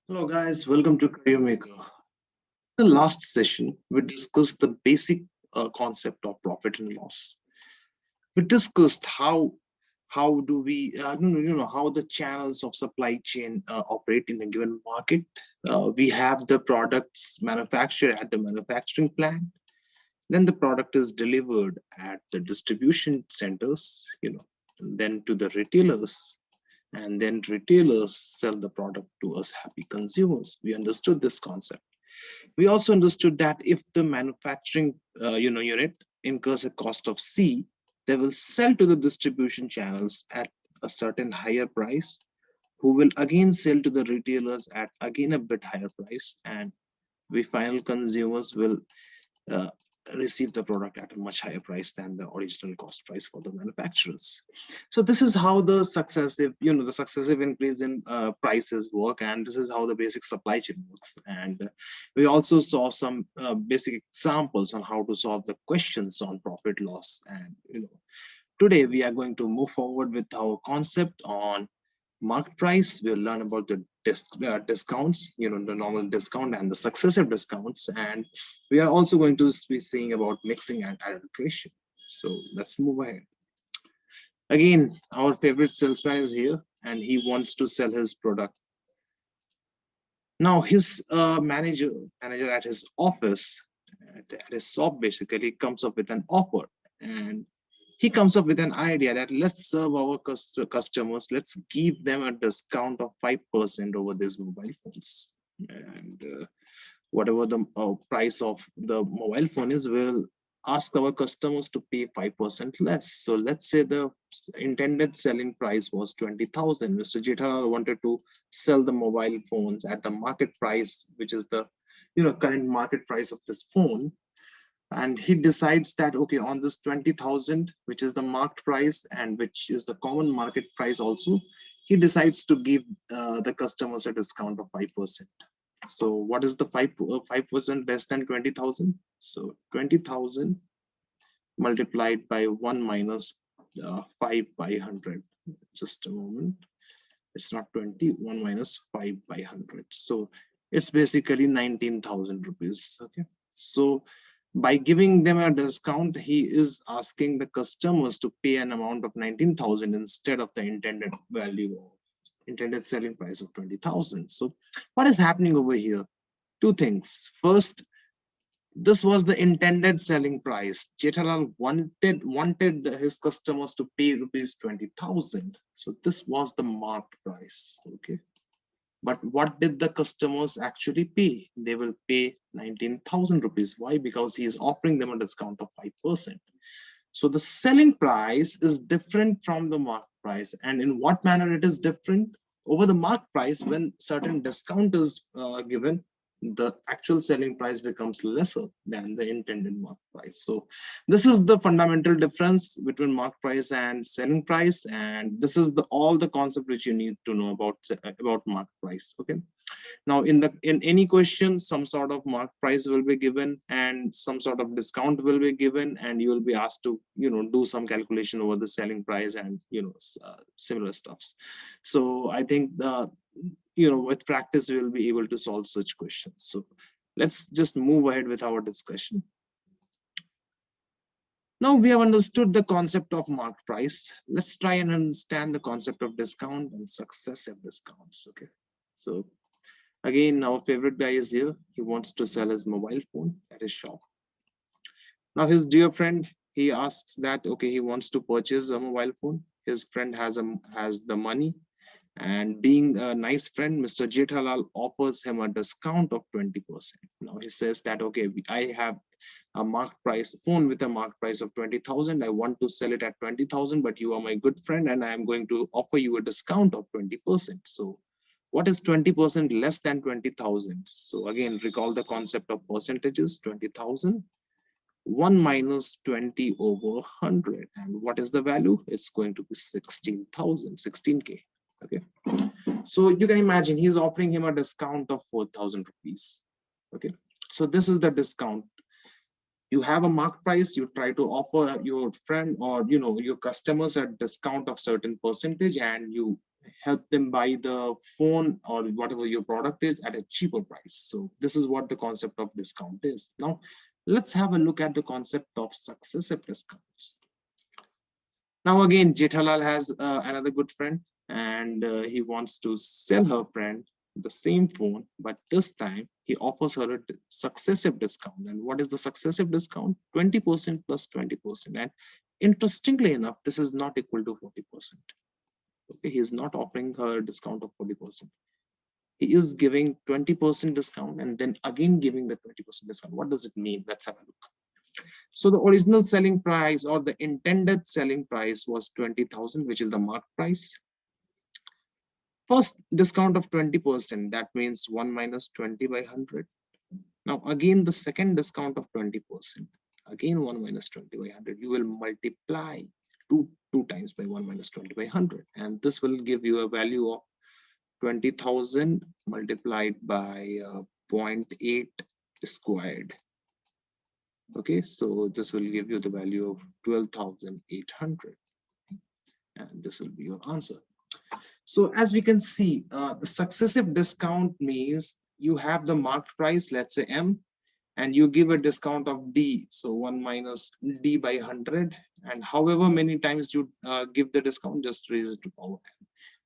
Hello guys, welcome to Career Maker. In the last session, we discussed the basic concept of profit and loss. We discussed how do we how the channels of supply chain operate in a given market. We have the products manufactured at the manufacturing plant, then the product is delivered at the distribution centers, and then to the retailers, and then retailers sell the product to us happy consumers. We understood this concept. We also understood that if the manufacturing unit incurs a cost of C, they will sell to the distribution channels at a certain higher price, who will again sell to the retailers at again a bit higher price, and we final consumers will uh, receive the product at a much higher price than the original cost price for the manufacturers. So this is how the successive increase in prices work, and this is how the basic supply chain works. And we also saw some basic examples on how to solve the questions on profit loss. And today we are going to move forward with our concept on market price. We'll learn about the discounts, the normal discount and the successive discounts. And we are also going to be seeing about mixing and arbitration. So let's move ahead. Again, our favorite salesman is here and he wants to sell his product. Now his manager at his office, at his shop basically comes up with an offer, and he comes up with an idea that let's serve our customers, let's give them a discount of 5% over these mobile phones. And whatever the price of the mobile phone is, we'll ask our customers to pay 5% less. So let's say the intended selling price was 20,000. Mr. Jethalal wanted to sell the mobile phones at the market price, which is the current market price of this phone. And he decides that okay, on this 20,000, which is the marked price and which is the common market price also, he decides to give the customers a discount of 5%. So what is the 5% less than 20,000? So 20,000 multiplied by 1 minus 5 by 100. Just a moment. It's not 20, 1 minus 5 by 100. So it's basically 19,000 rupees. Okay. So by giving them a discount, he is asking the customers to pay an amount of 19,000 instead of the intended value of intended selling price of 20,000. So what is happening over here? Two things. First, this was the intended selling price. Jethalal wanted his customers to pay rupees 20,000. So this was the marked price. Okay. But what did the customers actually pay? They will pay 19,000 rupees. Why? Because he is offering them a discount of 5%. So the selling price is different from the market price. And in what manner it is different? Over the market price, when certain discount is given, the actual selling price becomes lesser than the intended market price. So this is the fundamental difference between market price and selling price, and this is the all the concept which you need to know about market price. Okay. Now in any question, some sort of mark price will be given and some sort of discount will be given, and you will be asked to do some calculation over the selling price and similar stuffs. So I think with practice we will be able to solve such questions. So let's just move ahead with our discussion. Now we have understood the concept of market price. Let's try and understand the concept of discount and successive discounts. Okay. So again, our favorite guy is here. He wants to sell his mobile phone at his shop. Now his dear friend, he asks that, okay, he wants to purchase a mobile phone. His friend has the money. And being a nice friend, Mr. Jethalal offers him a discount of 20%. Now he says that, okay, I have a marked price phone with a marked price of 20,000. I want to sell it at 20,000, but you are my good friend and I am going to offer you a discount of 20%. So what is 20% less than 20,000? So again, recall the concept of percentages. 20,000, 1 minus 20 over 100. And what is the value? It's going to be 16,000, 16K. Okay. So you can imagine he's offering him a discount of 4,000 rupees. Okay. So this is the discount. You have a marked price, you try to offer your friend or your customers a discount of certain percentage, and you help them buy the phone or whatever your product is at a cheaper price. So this is what the concept of discount is. Now let's have a look at the concept of successive discounts. Now again, Jethalal has another good friend, and he wants to sell her friend the same phone, but this time he offers her a successive discount. And what is the successive discount? 20% plus 20%. And interestingly enough, this is not equal to 40%. Okay, he is not offering her a discount of 40%. He is giving 20% discount and then again giving the 20% discount. What does it mean? Let's have a look. So the original selling price or the intended selling price was 20,000, which is the mark price. First discount of 20%, that means 1 minus 20 by 100. Now again the second discount of 20%, again 1 minus 20 by 100. You will multiply two times by 1 minus 20 by 100, and this will give you a value of 20,000 multiplied by 0.8 squared. Okay, so this will give you the value of 12,800, and this will be your answer. So as we can see, the successive discount means you have the marked price, let's say M, and you give a discount of D, so 1 minus D by 100, and however many times you give the discount, just raise it to power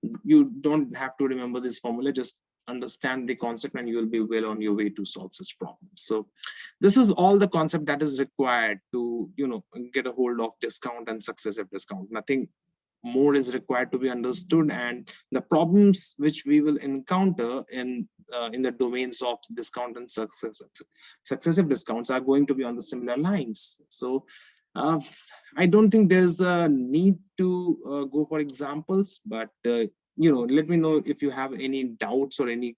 n. You don't have to remember this formula, just understand the concept and you will be well on your way to solve such problems. So this is all the concept that is required to, you know, get a hold of discount and successive discount. Nothing more is required to be understood, and the problems which we will encounter in the domains of discount and successive discounts are going to be on the similar lines. So I don't think there's a need to go for examples, but you know, let me know if you have any doubts or any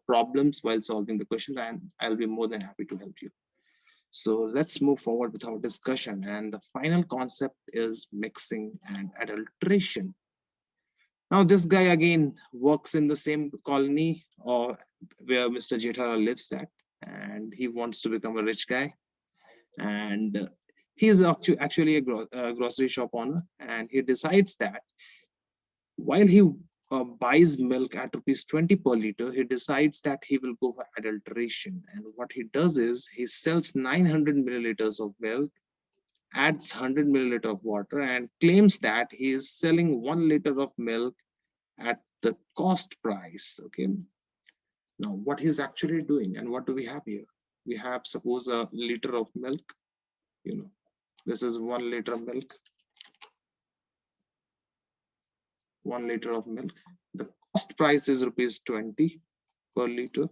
problems while solving the question, and I'll be more than happy to help you. So let's move forward with our discussion. And the final concept is mixing and adulteration. Now, this guy again works in the same colony or where Mr. Jethalal lives at, and he wants to become a rich guy. And he is actually a grocery shop owner, and he decides that while he buys milk at rupees 20 per liter, he decides that he will go for adulteration. And what he does is he sells 900 milliliters of milk, adds 100 milliliter of water, and claims that he is selling 1 liter of milk at the cost price. Okay. Now, what he's actually doing, and what do we have here? We have, suppose, a liter of milk. You know, this is 1 liter of milk. 1 liter of milk. The cost price is rupees 20 per liter.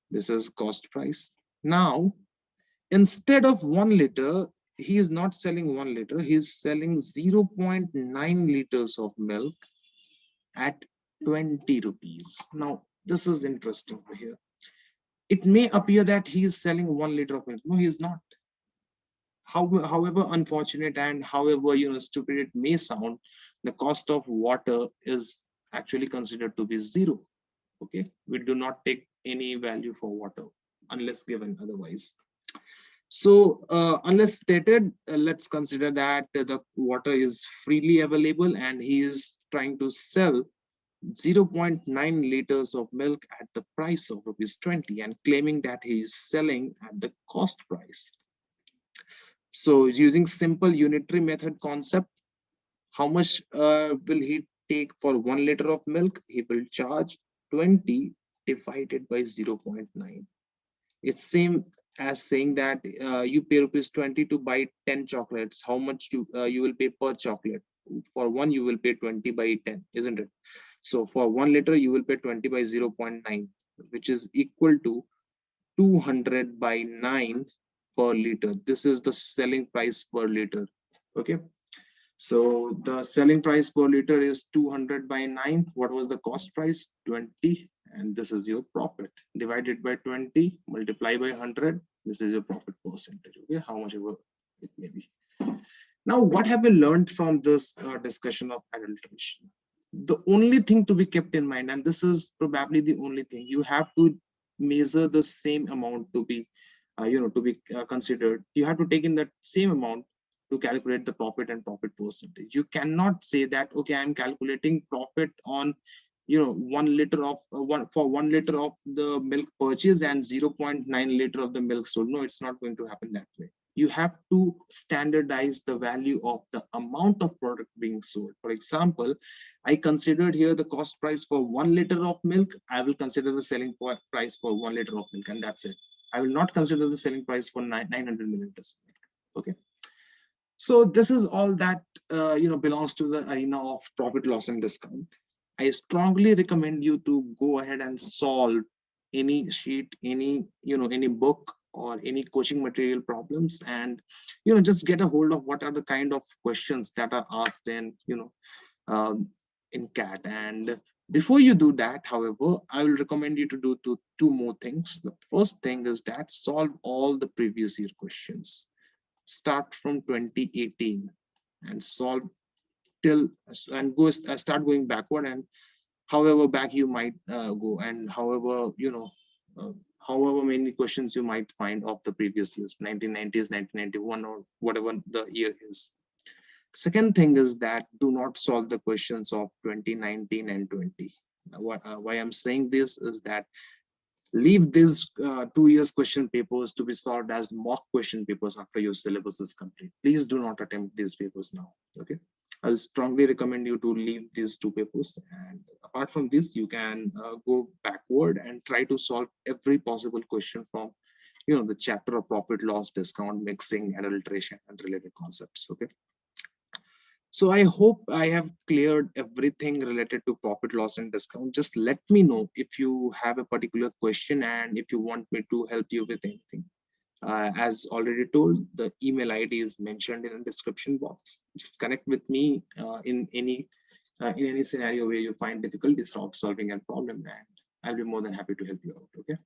This is cost price. Now, instead of 1 liter, he is not selling 1 liter. He is selling 0.9 liters of milk at 20 rupees. Now, this is interesting here. It may appear that he is selling 1 liter of milk. No, he is not. However unfortunate and however, you know, stupid it may sound, the cost of water is actually considered to be 0. Okay, we do not take any value for water unless given otherwise. So unless stated, let's consider that the water is freely available and he is trying to sell 0.9 liters of milk at the price of rupees 20 and claiming that he is selling at the cost price. So using simple unitary method concept, how much will he take for 1 liter of milk? He will charge 20 divided by 0.9. It's same as saying that you pay rupees 20 to buy 10 chocolates. How much you will pay per chocolate? For one, you will pay 20 by 10, isn't it? So for 1 liter, you will pay 20 by 0.9, which is equal to 200 by 9 per liter. This is the selling price per liter. Okay. So the selling price per liter is 200 by 9. What was the cost price? 20. And this is your profit. Divided by 20, multiply by 100. This is your profit percentage. Okay, how much ever it may be. Now, what have we learned from this discussion of adulteration? The only thing to be kept in mind, and this is probably the only thing, you have to measure the same amount to be, to be considered. You have to take in that same amount to calculate the profit and profit percentage. You cannot say that, okay, I'm calculating profit on 1 liter of 1 liter of the milk purchased and 0.9 liter of the milk sold. No, it's not going to happen that way. You have to standardize the value of the amount of product being sold. For example, I considered here the cost price for 1 liter of milk. I will consider the selling price for 1 liter of milk, and that's it. I will not consider the selling price for 900 milliliters of milk. Okay. So this is all that belongs to the arena of profit, loss, and discount. I strongly recommend you to go ahead and solve any sheet, any book or any coaching material problems, and just get a hold of what are the kind of questions that are asked um, in CAT. And before you do that, however, I will recommend you to do two more things. The first thing is that solve all the previous year questions. Start from 2018 and solve till and go start going backward, and however back you might go, and uh, however many questions you might find of the previous years, 1990s, 1991, or whatever the year is. Second thing is that do not solve the questions of 2019 and 20. Why I'm saying this is that leave these 2 years question papers to be solved as mock question papers after your syllabus is complete. Please do not attempt these papers now. Okay, I'll strongly recommend you to leave these two papers, and apart from this, you can go backward and try to solve every possible question from the chapter of profit, loss, discount, mixing, adulteration, and related concepts. Okay, so I hope I have cleared everything related to profit, loss, and discount. Just let me know if you have a particular question and if you want me to help you with anything. As already told, the email ID is mentioned in the description box. Just connect with me in any scenario where you find difficulty solving a problem, and I'll be more than happy to help you out. Okay.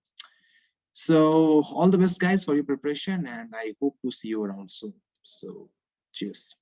So all the best, guys, for your preparation, and I hope to see you around soon. So cheers.